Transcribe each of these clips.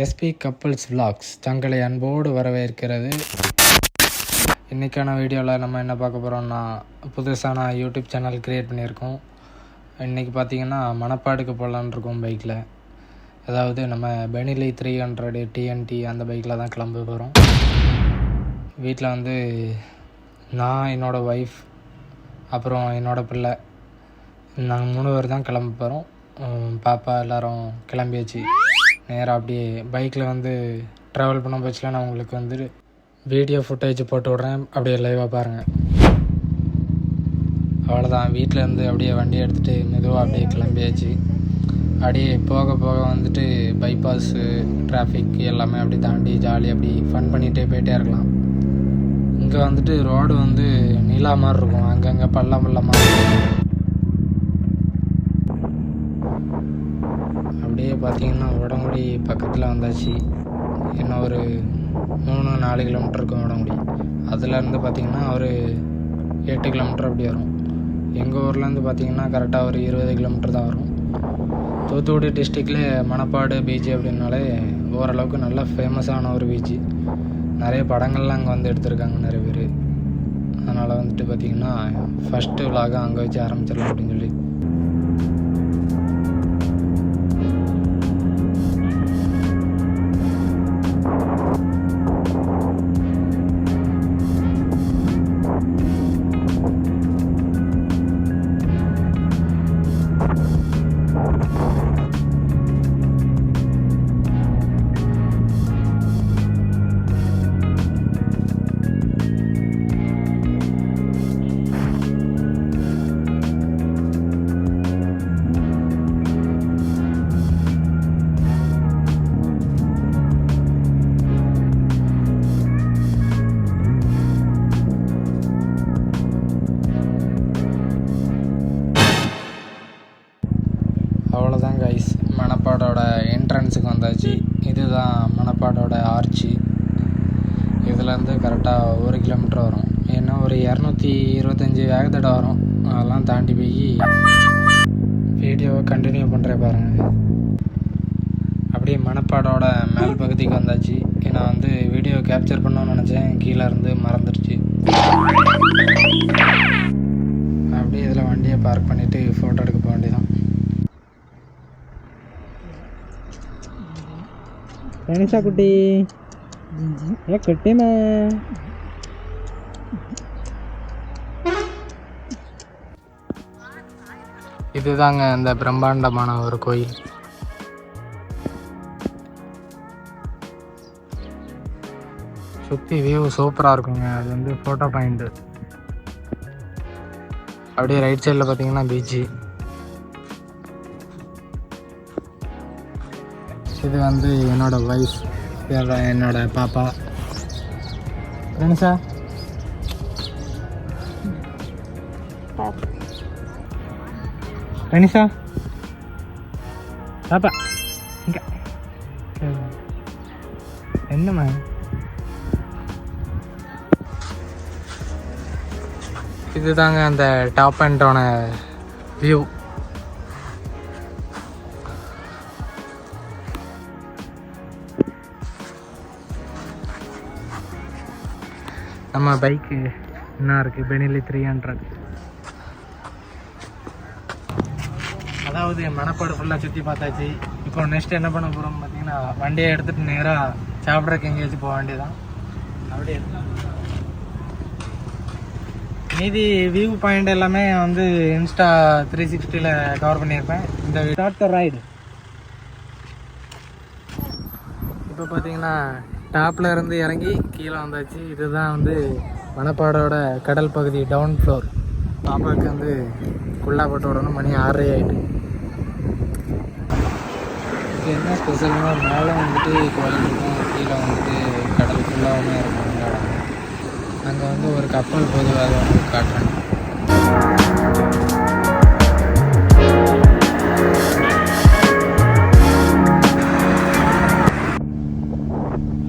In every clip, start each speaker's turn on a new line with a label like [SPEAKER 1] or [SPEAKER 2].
[SPEAKER 1] SP couples vlogs தங்களை அன்போடு வரவேற்கிறது. இன்றைக்கான வீடியோவில் நம்ம என்ன பார்க்க போகிறோம்னா, புதுசான யூடியூப் சேனல் க்ரியேட் பண்ணியிருக்கோம். இன்றைக்கி பார்த்திங்கன்னா மணப்பாடுக்கு போகலான்னு இருக்கோம் பைக்கில். அதாவது நம்ம பெனிலி 300 TNT அந்த பைக்கில் தான் கிளம்ப போகிறோம். வீட்டில் வந்து நான், என்னோடய ஒய்ஃப், அப்புறம் என்னோடய பிள்ளை, நாங்கள் 3 பேர் தான் கிளம்ப போகிறோம். பாப்பா எல்லோரும் கிளம்பியாச்சு. நேராக அப்படியே பைக்கில் வந்து ட்ராவல் பண்ண போச்சுல, நான் உங்களுக்கு வந்து வீடியோ ஃபுட்டேஜ் போட்டு விட்றேன், அப்படியே லைவாக பாருங்கள். அவ்வளோதான், வீட்டிலேருந்து அப்படியே வண்டி எடுத்துகிட்டு மெதுவாக அப்படியே கிளம்பியாச்சு. அப்படியே போக போக வந்துட்டு பைபாஸு டிராஃபிக் எல்லாமே அப்படி தாண்டி ஜாலியாக அப்படி ஃபன் பண்ணிகிட்டே போயிட்டே இருக்கலாம். இங்கே வந்துட்டு ரோடு வந்து நீளா மாதிரி இருக்கும், அங்கங்கே பள்ளமாக இருக்கும். அப்படியே பார்த்திங்கன்னா உடங்குடி பக்கத்தில் வந்தாச்சு. இன்னும் ஒரு 3-4 கிலோமீட்டர் இருக்கும் உடங்குடி. அதுலேருந்து பார்த்திங்கன்னா ஒரு 8 கிலோமீட்டர் அப்படி வரும். எங்கள் ஊர்லேருந்து பார்த்திங்கன்னா கரெக்டாக ஒரு 20 கிலோமீட்டர் தான் வரும். தூத்துக்குடி டிஸ்ட்ரிக்டில் மணப்பாடு பீச் அப்படின்னாலே ஓரளவுக்கு நல்லா ஃபேமஸான ஒரு பீச்சு. நிறைய படங்கள்லாம் அங்கே வந்து எடுத்திருக்காங்க நிறைய பேர். அதனால் வந்துட்டு பார்த்திங்கன்னா ஃபஸ்ட்டு விலாக அங்கே வச்சு ஆரம்பிச்சிடலாம் அப்படின்னு சொல்லி. அவ்வளோதான் கைஸ், மணப்பாடோட என்ட்ரன்ஸுக்கு வந்தாச்சு. இதுதான் மணப்பாடோட ஆர்ச்சி. இதுலேருந்து கரெக்டாக 1 கிலோமீட்டர் வரும். ஏன்னா ஒரு 225 வேகத்தடை வரும். அதெல்லாம் தாண்டி போய் வீடியோவை கண்டினியூ பண்ணுறேன் பாருங்கள். அப்படியே மணப்பாடோட மேல் பகுதிக்கு வந்தாச்சு. நான் வந்து வீடியோ கேப்சர் பண்ணணும்னு நினச்சேன், கீழே இருந்து மறந்துடுச்சு. அப்படியே இதில் வண்டியை பார்க் பண்ணிவிட்டு ஃபோட்டோ எடுக்க போக வேண்டியதான். கணேஷா குட்டி, ஏ குட்டிமா, இதுதாங்க இந்த பிரம்மாண்டமான ஒரு கோயில். சுற்றி வியூ சூப்பராக இருக்குங்க. அது வந்து ஃபோட்டோ பாயிண்ட்டு. அப்படியே ரைட் சைடில் பார்த்தீங்கன்னா பீச்சு. இது வந்து என்னோடய ஒய்ஃப், என்னோடய பாப்பா கணேஷா. கணேஷா பாப்பா இங்கே என்னம்மா? இதுதாங்க அந்த டாப் அண்டோன வியூ. நம்ம பைக்கு என்ன இருக்குது, பெனிலி 300. அதாவது மணப்பாடு ஃபுல்லாக சுற்றி பார்த்தாச்சு. இப்போ நெக்ஸ்ட் என்ன பண்ண போகிறோம் பார்த்தீங்கன்னா, வண்டியை எடுத்துகிட்டு நேராக சாப்பிட்றதுக்கு எங்கேயாச்சும் போக வேண்டியதான். அப்படியே மீதி வியூ பாயிண்ட் எல்லாமே வந்து இன்ஸ்டா 360ல் கவர் பண்ணியிருப்பேன். இந்த ஸ்டார்ட் ரைடு. இப்போ பார்த்தீங்கன்னா டாப்பில் இருந்து இறங்கி கீழே வந்தாச்சு. இதுதான் வந்து மணப்பாடோட கடல் பகுதி, டவுன் ஃப்ளோர். பாப்பாவுக்கு வந்து குள்ளா போட்டு விடணும். மணி 6:30 ஆகிட்டு. இது என்ன ஸ்பெஷல்னா, மேலே வந்துட்டு கோயில் இருக்கும், கீழே வந்துட்டு கடல் ஃபுல்லாகவுமே இருக்கும். அங்கே வந்து ஒரு கப்பல் போது, அதை வந்து காட்டுறேன்.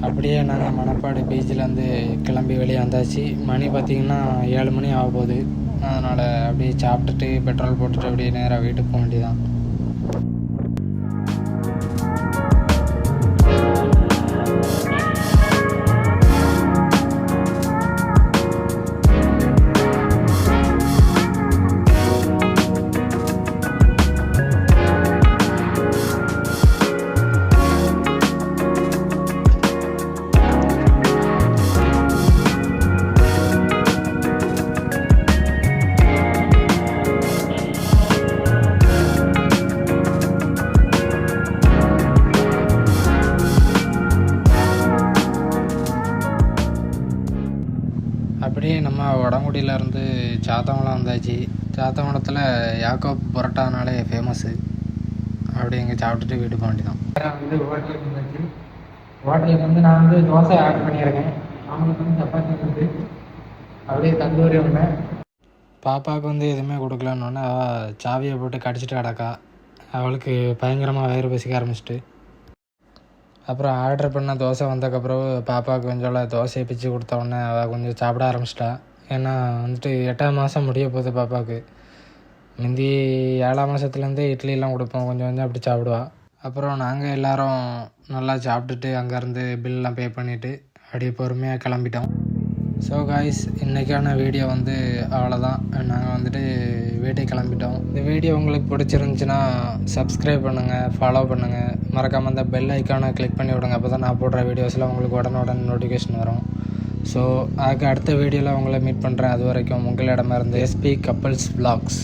[SPEAKER 1] அப்படியே நாங்கள் மணப்பாடு பீச்சிலேருந்து கிளம்பி வெளியே வந்தாச்சு. மணி பார்த்திங்கன்னா 7 மணி ஆக போகுது. அதனால் அப்படியே சாப்பிட்டுட்டு பெட்ரோல் போட்டுட்டு அப்படியே நேராக வீட்டுக்கு போக வேண்டியதான். வடங்குடியிலேருந்து சாத்தங்குளம் வந்தாச்சு. சாத்தங்குளத்தில் யாக்கோப் பரோட்டானாலே ஃபேமஸ்ஸு. அப்படி இங்கே சாப்பிட்டுட்டு வீட்டுக்கு போக வேண்டியதான். வந்து ஹோட்டலுக்கு வந்தாச்சு. ஹோட்டலுக்கு வந்து நான் வந்து தோசை ஆர்டர் பண்ணியிருக்கேன். அவங்களுக்கு வந்து சப்பாத்தி வந்து அப்படியே தந்தூரி ஒன்று. பாப்பாவுக்கு வந்து எதுவுமே கொடுக்கலன்னொன்னே அவள் சாவியை போட்டு கடிச்சிட்டு கிடக்கா. அவளுக்கு பயங்கரமாக வயிறு பசிக்க ஆரம்பிச்சிட்டு. அப்புறம் ஆர்டர் பண்ண தோசை வந்ததுக்கப்புறம் பாப்பாவுக்கு கொஞ்சம் தோசையை பிச்சு கொடுத்த உடனே அவள் கொஞ்சம் சாப்பிட ஆரம்பிச்சிட்டா. ஏன்னா வந்துட்டு 8ஆம் மாதம் முடிய போகுது பாப்பாவுக்கு. முந்தி 7ஆம் மாதத்துலேருந்தே இட்லிலாம் கொடுப்போம், கொஞ்சம் கொஞ்சம் அப்படி சாப்பிடுவா. அப்புறம் நாங்கள் எல்லோரும் நல்லா சாப்பிட்டுட்டு அங்கேருந்து பில்லாம் பே பண்ணிவிட்டு அப்படியே பொறுமையாக கிளம்பிட்டோம். ஸோ காய்ஸ், இன்றைக்கான வீடியோ வந்து அவ்வளோதான். நாங்கள் வந்துட்டு வீட்டுக்கு கிளம்பிட்டோம். இந்த வீடியோ உங்களுக்கு பிடிச்சிருந்துச்சின்னா சப்ஸ்கிரைப் பண்ணுங்கள், ஃபாலோ பண்ணுங்கள், மறக்காமல் அந்த பெல் ஐக்கானை கிளிக் பண்ணி விடுங்க. அப்போ தான் நான் போடுற வீடியோஸில் உங்களுக்கு உடனுடன் நோட்டிஃபிகேஷன் வரும். ஸோ அதுக்கு அடுத்த வீடியோவில் உங்களை மீட் பண்ணுறேன். அது வரைக்கும் உங்களிடமிருந்து SP கப்பல்ஸ் Vlogs.